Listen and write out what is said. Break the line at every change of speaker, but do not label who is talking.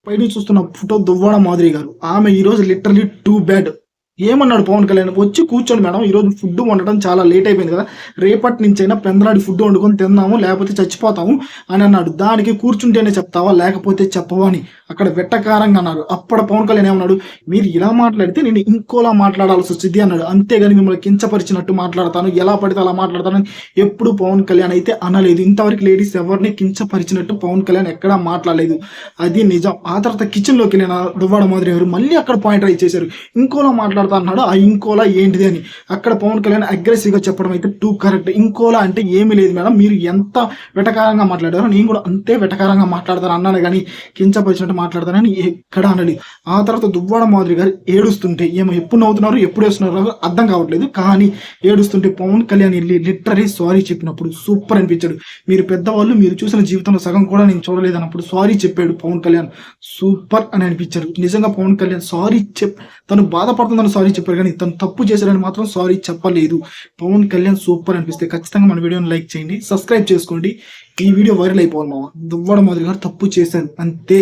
పైన చూస్తున్న ఫోటో దువ్వాడ మాధురి గారు. ఆమె ఈరోజు లిటరల్లీ టూ బ్యాడ్. ఏమన్నాడు పవన్ కళ్యాణ్, వచ్చి కూర్చోండి మేడం, ఈరోజు ఫుడ్ వండటం చాలా లేట్ అయిపోయింది కదా, రేపటి నుంచైనా పెందలాడి ఫుడ్ వండుకొని తిందాము లేకపోతే చచ్చిపోతాము అని అన్నాడు. దానికి కూర్చుంటేనే చెప్తావా లేకపోతే చెప్పవా అని అక్కడ వెట్టకారంగా అన్నారు. అప్పుడు పవన్ కళ్యాణ్ ఏమన్నాడు, మీరు ఇలా మాట్లాడితే నేను ఇంకోలా మాట్లాడాల్సి వచ్చింది అన్నాడు. అంతేగాని మిమ్మల్ని కించపరిచినట్టు మాట్లాడతాను, ఎలా పడితే అలా మాట్లాడతాను ఎప్పుడు పవన్ కళ్యాణ్ అయితే అనలేదు. ఇంతవరకు లేడీస్ ఎవరిని కించపరిచినట్టు పవన్ కళ్యాణ్ ఎక్కడా మాట్లాడలేదు, అది నిజం. ఆ తర్వాత కిచెన్లోకి వెళ్ళిన దువ్వాడ మాధురి గారు మళ్ళీ అక్కడ పాయింట్ రైజ్ చేశారు, ఇంకోలా మాట్లాడతా అన్నాడు. ఆ ఇంకోలా ఏంటిది అని అక్కడ పవన్ కళ్యాణ్ అగ్రెసివ్ గా చెప్పడం అయితే టూ కరెక్ట్. ఇంకోలా అంటే ఏమీ లేదు మేడం, మీరు ఎంత వెటకారంగా మాట్లాడారో నేను కూడా అంతే వెటకారంగా మాట్లాడతాను అన్నాను, కానీ కించపరిచినట్టు మాట్లాడతానని ఎక్కడ అనలేదు. ఆ తర్వాత దువ్వాడ మాధురి గారు ఏడుస్తుంటే ఏమో ఎప్పుడు నవ్వుతున్నారు ఎప్పుడు వేస్తున్నారు అర్థం కావట్లేదు, కానీ ఏడుస్తుంటే పవన్ కళ్యాణ్ వెళ్ళి లిటరరీ సారీ చెప్పినప్పుడు సూపర్ అనిపించాడు. మీరు పెద్దవాళ్ళు, మీరు చూసిన జీవితంలో సగం కూడా నేను చూడలేదు అన్నప్పుడు సారీ చెప్పాడు పవన్ కళ్యాణ్, సూపర్ అని అనిపించారు. నిజంగా పవన్ కళ్యాణ్ సారీ తను బాధపడుతుందని సారీ చెప్పారు, కానీ తను తప్పు చేశారని మాత్రం సారీ చెప్పలేదు. పవన్ కళ్యాణ్ సూపర్ అనిపిస్తే ఖచ్చితంగా మన వీడియోని లైక్ చేయండి, సబ్స్క్రైబ్ చేసుకోండి. ఈ వీడియో వైరల్ అయిపోవాలి మామ. దువ్వాడ మాధురి గారు తప్పు చేశారు అంతే.